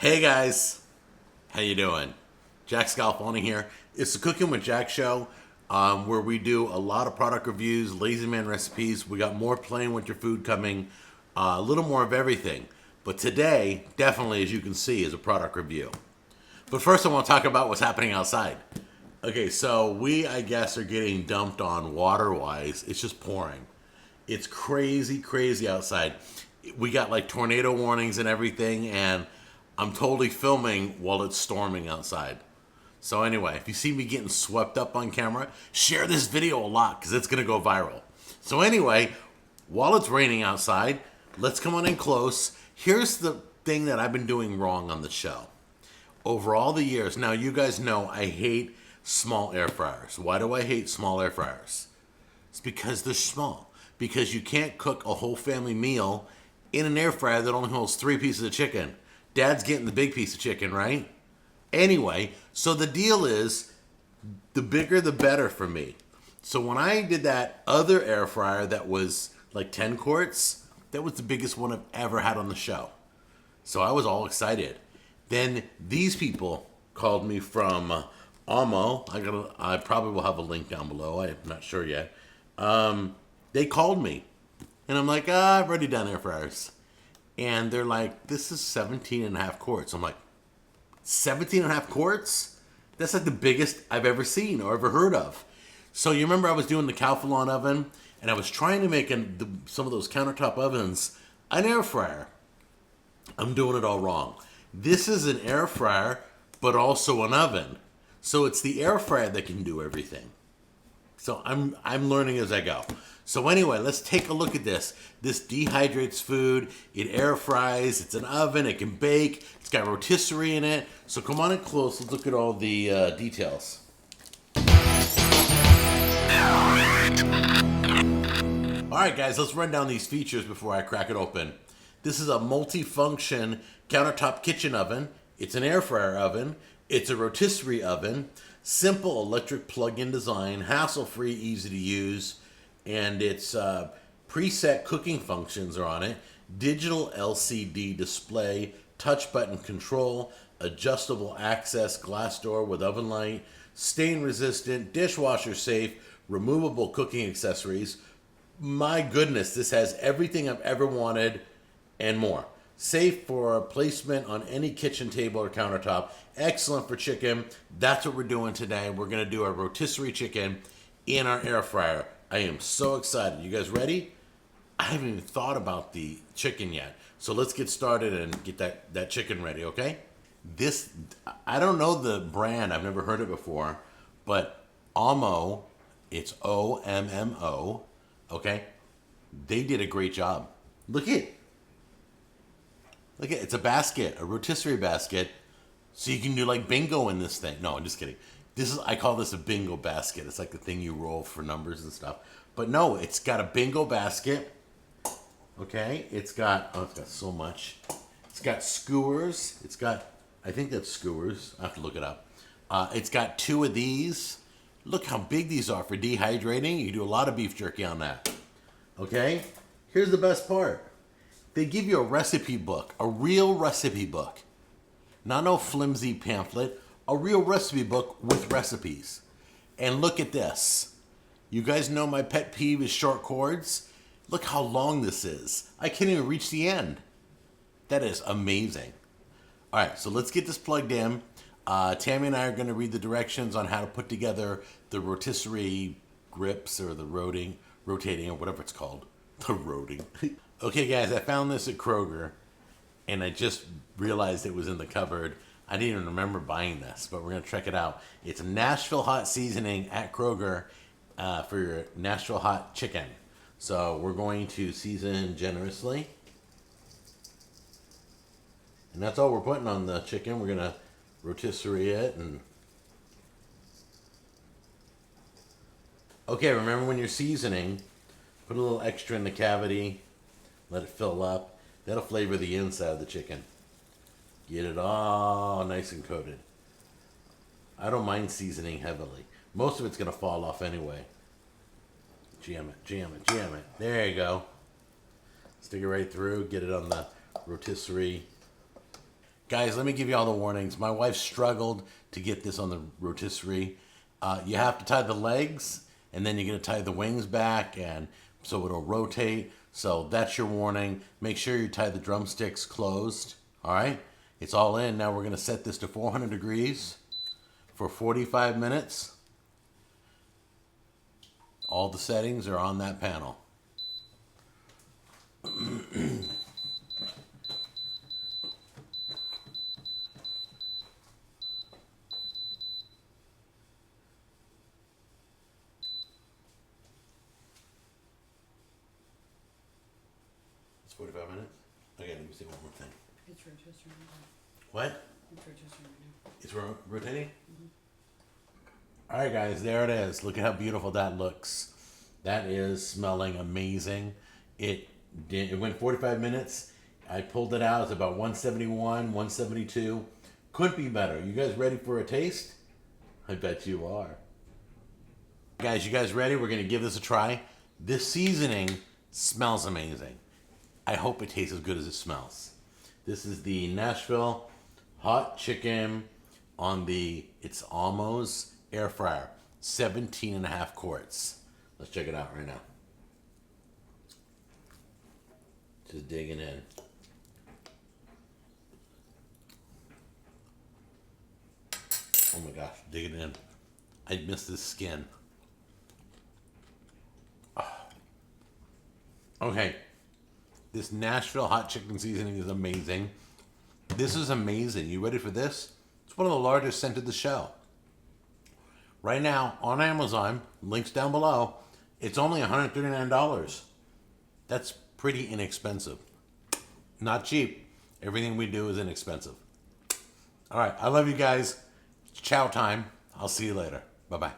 Hey guys, how you doing? Jack Scalfani here. It's the Cooking with Jack show, where we do a lot of product reviews, lazy man recipes. We got more playing with your food coming, a little more of everything. But today, definitely, as you can see, is a product review. But first, I want to talk about what's happening outside. Okay, so we, I guess, are getting dumped on water-wise. It's just pouring. It's crazy, crazy outside. We got like tornado warnings and everything, and I'm totally filming while it's storming outside. So anyway, if you see me getting swept up on camera, share this video a lot because it's going to go viral. So anyway, while it's raining outside, let's come on in close. Here's the thing that I've been doing wrong on the show. Over all the years, now you guys know I hate small air fryers. Why do I hate small air fryers? It's because they're small. Because you can't cook a whole family meal in an air fryer that only holds 3 pieces of chicken. Dad's getting the big piece of chicken, right? Anyway, so the deal is, the bigger the better for me. So when I did that other air fryer that was like 10 quarts, that was the biggest one I've ever had on the show. So I was all excited. Then these people called me from OMMO. I probably will have a link down below. I'm not sure yet. They called me. And I'm like, I've already done air fryers. And they're like, this is 17 and a half quarts. I'm like, 17 and a half quarts? That's like the biggest I've ever seen or ever heard of. So you remember I was doing the Scalfani oven, and I was trying to make some of those countertop ovens an air fryer. I'm doing it all wrong. This is an air fryer, but also an oven. So it's the air fryer that can do everything. So I'm learning as I go. So anyway, let's take a look at this. This dehydrates food. It air fries. It's an oven. It can bake. It's got rotisserie in it. So come on in close. Let's look at all the details. All right, guys, let's run down these features before I crack it open. This is a multi-function countertop kitchen oven. It's an air fryer oven. It's a rotisserie oven. Simple electric plug-in design, hassle-free, easy to use, and it's preset cooking functions are on it. Digital LCD display, touch button control, adjustable access glass door with oven light, stain resistant, dishwasher safe, removable cooking accessories. My goodness, this has everything I've ever wanted and more. Safe for placement on any kitchen table or countertop. Excellent for chicken. That's what we're doing today. We're going to do a rotisserie chicken in our air fryer. I am so excited. You guys ready? I haven't even thought about the chicken yet. So let's get started and get that chicken ready, okay? This, I don't know the brand. I've never heard it before. But OMMO, it's OMMO, okay? They did a great job. Look at it's a basket, a rotisserie basket, so you can do like bingo in this thing. No, I'm just kidding. I call this a bingo basket. It's like the thing you roll for numbers and stuff. But no, it's got a bingo basket. Okay, it's got so much. It's got skewers. I think that's skewers. I have to look it up. It's got 2 of these. Look how big these are for dehydrating. You can do a lot of beef jerky on that. Okay, here's the best part. They give you a recipe book, a real recipe book. Not no flimsy pamphlet, a real recipe book with recipes. And look at this. You guys know my pet peeve is short cords. Look how long this is. I can't even reach the end. That is amazing. All right, so let's get this plugged in. Tammy and I are going to read the directions on how to put together the rotisserie grips or the rotating or whatever it's called. The roting. Okay, guys, I found this at Kroger, and I just realized it was in the cupboard. I didn't even remember buying this, but we're going to check it out. It's Nashville hot seasoning at Kroger for your Nashville hot chicken. So we're going to season generously. And that's all we're putting on the chicken. We're going to rotisserie it. Okay, remember when you're seasoning, put a little extra in the cavity. Let it fill up. That'll flavor the inside of the chicken. Get it all nice and coated. I don't mind seasoning heavily. Most of it's going to fall off anyway. Jam it, jam it, jam it. There you go. Stick it right through. Get it on the rotisserie. Guys, let me give you all the warnings. My wife struggled to get this on the rotisserie. You have to tie the legs, and then you're going to tie the wings back, and so it'll rotate. So that's your warning. Make sure you tie the drumsticks closed. All right? It's all in. Now we're going to set this to 400 degrees for 45 minutes. All the settings are on that panel. It's 45 minutes? Okay, let me see one more thing. It's rotisserie right now. What? It's rotisserie right now. It's rotating? All right, guys, there it is. Look at how beautiful that looks. That is smelling amazing. It went 45 minutes. I pulled it out. It's about 171, 172. Couldn't be better. You guys ready for a taste? I bet you are. Guys, you guys ready? We're going to give this a try. This seasoning smells amazing. I hope it tastes as good as it smells. This is the Nashville hot chicken on it's OMMO's air fryer. 17.5 quarts. Let's check it out right now. Just digging in. Oh my gosh, digging in. I miss this skin. Okay. This Nashville hot chicken seasoning is amazing. This is amazing. You ready for this? It's one of the largest sent to the show. Right now on Amazon, links down below, it's only $139. That's pretty inexpensive. Not cheap. Everything we do is inexpensive. All right, I love you guys. It's chow time. I'll see you later. Bye-bye.